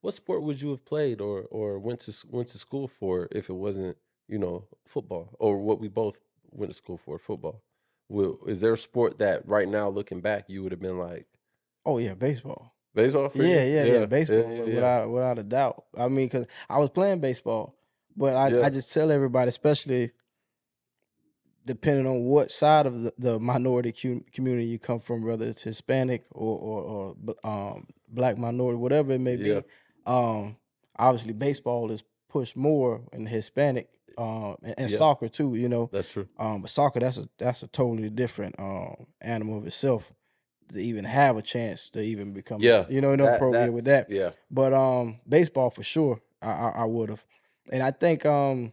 what sport would you have played or went to school for if it wasn't, football, or what we both went to school for, football? Is there a sport that right now looking back you would have been like Oh yeah, baseball. baseball for Yeah, you? yeah, yeah, Yeah, yeah, baseball yeah, yeah, without a doubt. I mean, cause I was playing baseball, but I yeah, just tell everybody, especially depending on what side of the minority community you come from, whether it's Hispanic or black minority, whatever it may yeah. be. Um, Obviously, baseball is pushed more in Hispanic, and Yeah, soccer too. You know, that's true. but soccer that's a totally different animal of itself to even have a chance to even become, Yeah, no pro yeah with that's that. yeah. But baseball for sure, I would have, and I think the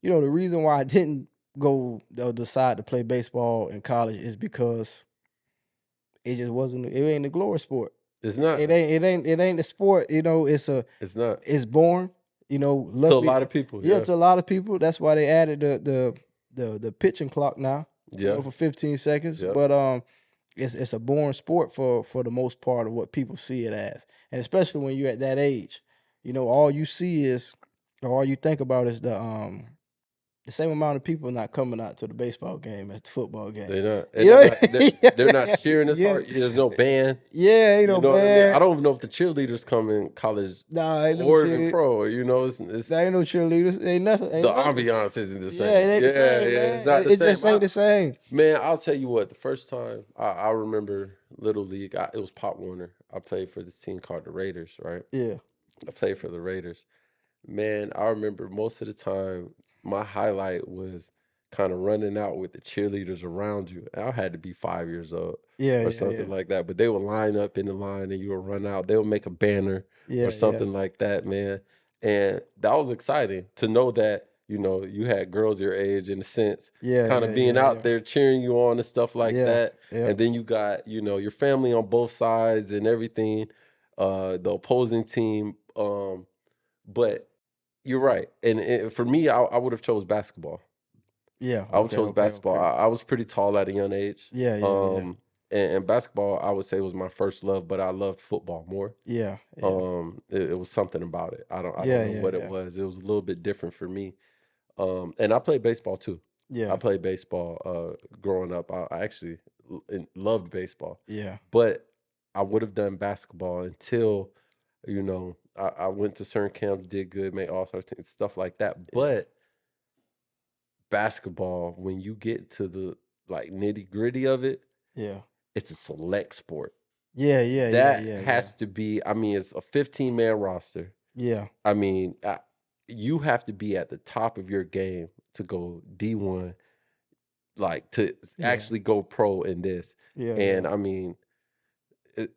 reason why I didn't go or decide to play baseball in college is because it just wasn't. It ain't a glory sport. It's not. It ain't the sport. It's not. It's boring. To a Luckily, lot of people, yeah, yeah. to a lot of people. That's why they added the pitching clock now. Yeah, For 15 seconds. yeah. But it's a boring sport for the most part of what people see it as, and especially when you're at that age. All you see is, or all you think about is the same amount of people not coming out to the baseball game as the football game. They're not, and You they're know? not they're not cheering as Yeah. hard. There's no band. Yeah, You know what I mean? I man. don't even know if the cheerleaders come in college Nah, ain't no or even cheerleader. pro. There It's ain't no cheerleaders. Ain't nothing. the Ain't nothing. ambiance isn't the Yeah, it same. ain't the Yeah, same, yeah, it's man. not the It same. just ain't the same. Man, I'll tell you what. The first time I remember Little League, it was Pop Warner. I played for this team called the Raiders, right? Yeah. I played for the Raiders. Man, I remember most of the time my highlight was kind of running out with the cheerleaders around you. I had to be 5 years old Yeah, or yeah, something yeah. like that. But they would line up in the line and you would run out. They would make a banner or Yeah, yeah. something like that, man. And that was exciting to know that, you had girls your age in a sense, Yeah, kind of yeah, being yeah, out yeah. there cheering you on and stuff like Yeah. that. Yeah. And then you got, your family on both sides and everything, the opposing team. But you're right, and for me, I would have chose basketball. Yeah. I would Okay, chose okay, basketball. okay. I was pretty tall at a young age, Yeah, yeah, yeah. and basketball I would say was my first love, but I loved football more. Yeah, yeah. It was something about it. I don't Yeah, know yeah, what it yeah. was. It was a little bit different for me. And I played baseball too. I Yeah. played baseball growing up. I actually loved baseball, Yeah. but I would have done basketball until I went to certain camps, did good, made all sorts of stuff like that. Yeah. But basketball, when you get to the like nitty gritty of it, Yeah. it's a select sport. Yeah, yeah, yeah, That yeah, yeah. has to be. I mean, it's a 15-man roster. Yeah. I mean, you have to be at the top of your game to go D1, like to Yeah. actually go pro in this. Yeah, And yeah. I mean, it,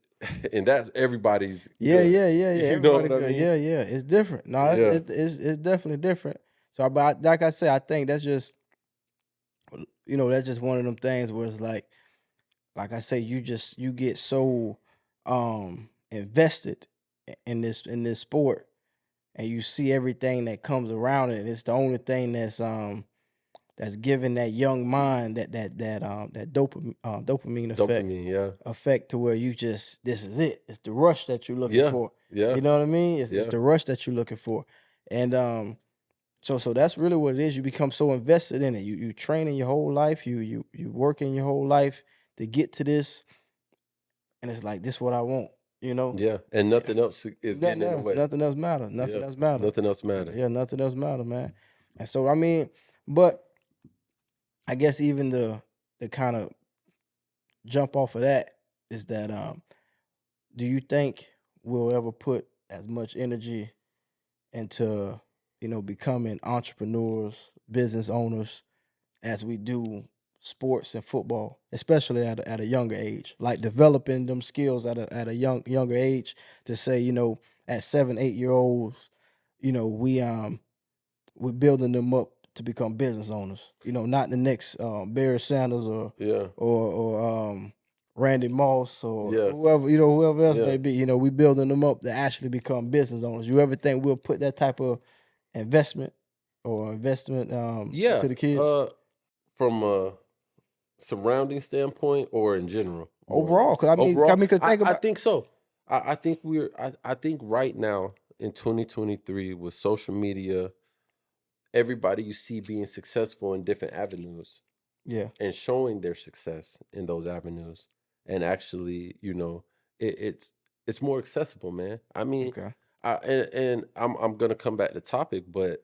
and that's everybody's Yeah, good. yeah, yeah, yeah. You know Everybody what I good. mean? Yeah, yeah. It's different. No, Yeah. it's definitely different. So, but like I said, I think that's just that's just one of them things where it's like I say, you get so invested in this sport, and you see everything that comes around it. And it's the only thing that's giving that young mind that dopamine Dopamine, yeah. effect to where you just this is it. It's the rush that you're looking Yeah, for. yeah, You know what I mean? It's yeah, the rush that you're looking for. And so that's really what it is. You become so invested in it. You training your whole life. You working your whole life to get to this, and it's like this what I want. You know, yeah, and Yeah. nothing else is getting in the way. Nothing else matter. Nothing Yeah, else matter. nothing else matter. Yeah, nothing else matter, man. And so I mean, but I guess even the kind of jump off of that is that do you think we'll ever put as much energy into becoming entrepreneurs, business owners as we do sports and football, especially at a younger age, like developing them skills at a younger age to say, at 7, 8 year olds, we're building them up to become business owners. Not the next Barry Sanders or Yeah, or or Randy Moss or yeah, whoever else yeah, may be. We building them up to actually become business owners. You ever think we'll put that type of investment or investment yeah. into the kids From a surrounding standpoint or in general, more or overall? less. Because I mean, Overall, because think I about think so. I think I think right now in 2023 with social media, everybody you see being successful in different avenues Yeah. and showing their success in those avenues, and actually, it's more accessible, man. I mean, Okay. and I'm gonna come back to topic, but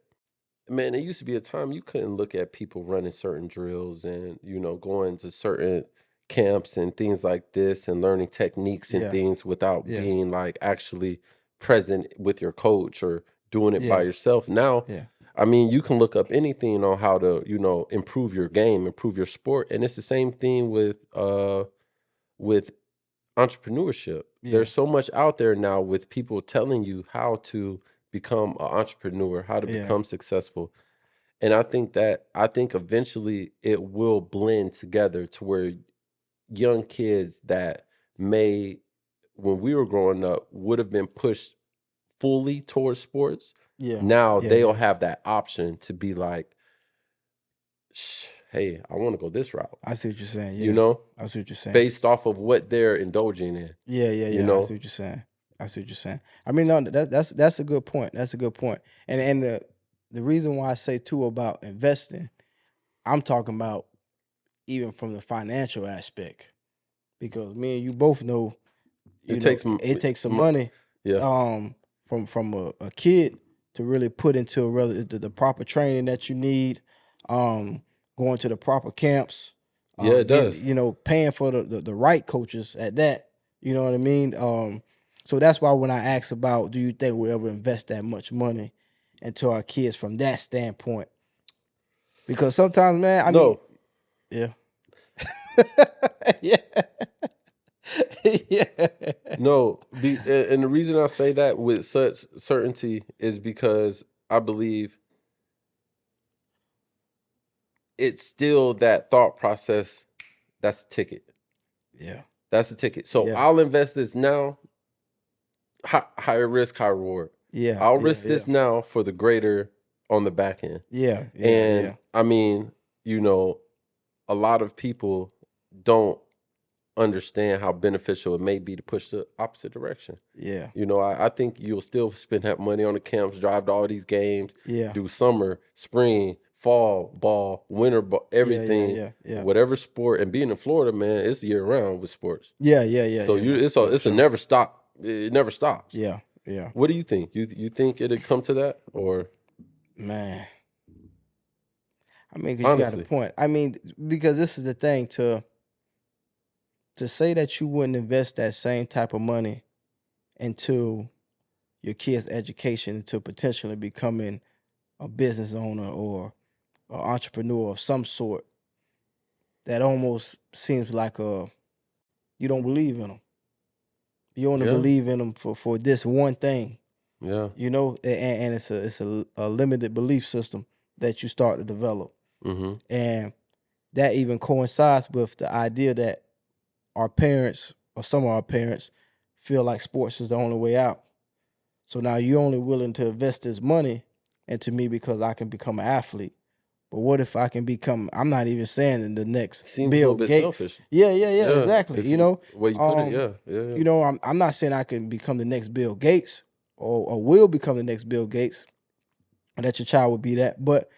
man, there used to be a time you couldn't look at people running certain drills and, going to certain camps and things like this and learning techniques and Yeah. things without Yeah. being like actually present with your coach or doing it by Yeah. yourself. Now, Yeah. I mean, you can look up anything on how to, improve your game, improve your sport. And it's the same thing with entrepreneurship. Yeah. There's so much out there now with people telling you how to become an entrepreneur, how to Yeah. become successful. And I think eventually it will blend together to where young kids that may, when we were growing up, would have been pushed fully towards sports. Yeah. Now Yeah. they'll Yeah. have that option to be like, hey, I want to go this route, I see what you're saying. you Yeah. know, I see what you're saying. based off of what they're indulging in, Yeah, yeah, you yeah. I see know? what you're saying. I see what you're saying. I mean, no, that's a good point. That's a good point. And the reason why I say too about investing, I'm talking about even from the financial aspect, because me and you both know, It takes, it takes some money, yeah, um, from a kid to really put into the proper training that you need, um, going to the proper camps, yeah, it getting, does. paying for the right coaches at that. You know what I mean? So that's why when I ask about, do you think we'll ever invest that much money into our kids from that standpoint? Because sometimes, man, I mean, No, yeah, yeah, yeah, and the reason I say that with such certainty is because I believe it's still that thought process. That's the ticket. yeah, That's the ticket. So yeah, I'll invest this now, higher risk, high reward. yeah, I'll yeah, risk yeah, this now for the greater on the back end. yeah, yeah, And yeah, I mean, you know, a lot of people don't understand how beneficial it may be to push the opposite direction. yeah, I think you'll still spend that money on the camps, drive to all these games, yeah, do summer, spring, fall ball, winter ball, yeah, yeah, everything, yeah, yeah, whatever sport. And being in Florida, man, it's year round with sports. yeah, yeah, yeah, So yeah, you, yeah, it's a, yeah, for it's a sure. never stop. It never stops. Yeah, yeah, What do you think? You think it'd come to that, or man. I mean, because you got a honestly? point. I mean, because this is the thing, to say that you wouldn't invest that same type of money into your kid's education, into potentially becoming a business owner or an entrepreneur of some sort, that almost seems like you don't believe in them. You only Yeah, believe in them for this one thing, yeah. and it's a limited belief system that you start to develop, Mm-hmm. and that even coincides with the idea that our parents or some of our parents feel like sports is the only way out. So now you're only willing to invest this money into me because I can become an athlete. But what if I can become, I'm not even saying in the next Seems a Bill little bit Gates. selfish. Yeah, yeah, yeah, Yeah, exactly. if you way you put it, Um, yeah, yeah, yeah. I'm not saying I can become the next Bill Gates or will become the next Bill Gates, and that your child would be that. But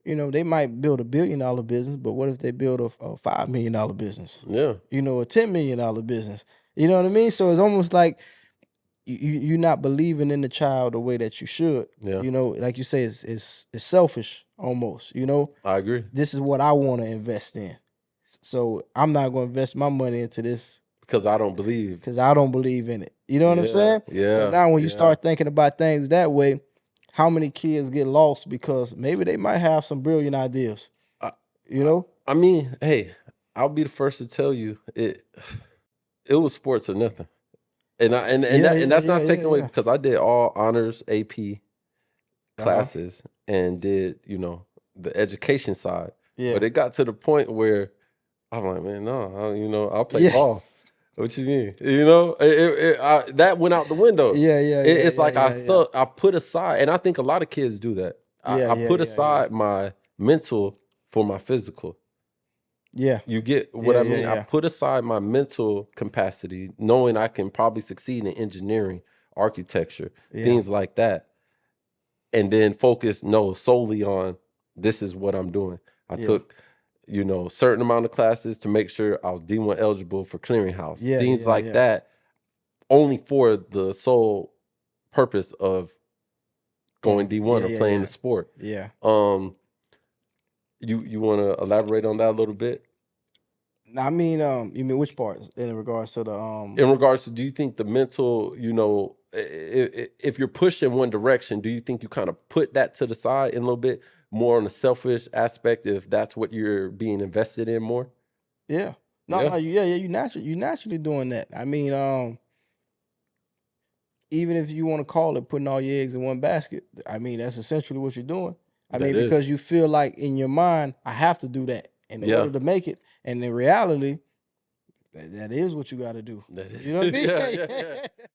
they might build $1 billion business, but what if they build a $5 million business? Yeah, A $10 million business. You know what I mean? So it's almost like you're not believing in the child the way that you should. yeah. Like you say, it's selfish almost. I agree This is what I want to invest in. So I'm not going to invest my money into this because I don't believe. because I don't believe in it. You know what I'm Yeah, saying? So yeah, now when you yeah. start thinking about things that way, how many kids get lost because maybe they might have some brilliant ideas, I, you I, know? I mean, hey, I'll be the first to tell you it. It was sports or nothing, and Yeah, that and yeah, that's yeah, not yeah, taken away yeah. because I did all honors AP Uh-huh. classes and did the education side, but Yeah. it got to the point where I'm like, man, no, I'll play Yeah. ball. What you mean? That went out the window. Yeah, yeah, yeah, It's yeah, like yeah, yeah. I put aside, and I think a lot of kids do that. Yeah, I yeah, put yeah, yeah. aside my mental for my physical. Yeah. You get what Yeah, I yeah, mean? I yeah. put aside my mental capacity, knowing I can probably succeed in engineering, architecture, Yeah. things like that, and then focus no solely on this is what I'm doing. I Yeah. took, certain amount of classes to make sure I was D1 eligible for clearinghouse, Yeah, things yeah, like yeah. that, only for the sole purpose of going D1 Yeah, or yeah, playing the yeah. sport. Yeah. Um, you want to elaborate on that a little bit? I mean, you mean which parts in regards to the In regards to, do you think the mental, if you're pushed in one direction, do you think you kind of put that to the side in a little bit more on the selfish aspect if that's what you're being invested in more? yeah. No, Yeah, no, yeah, yeah, you naturally doing that. I mean, even if you want to call it putting all your eggs in one basket, I mean, that's essentially what you're doing. I that mean, is. because you feel like in your mind, I have to do that in Yeah, order to make it. And in reality, that is what you got to do. that is. You know what I Yeah, mean? yeah, yeah.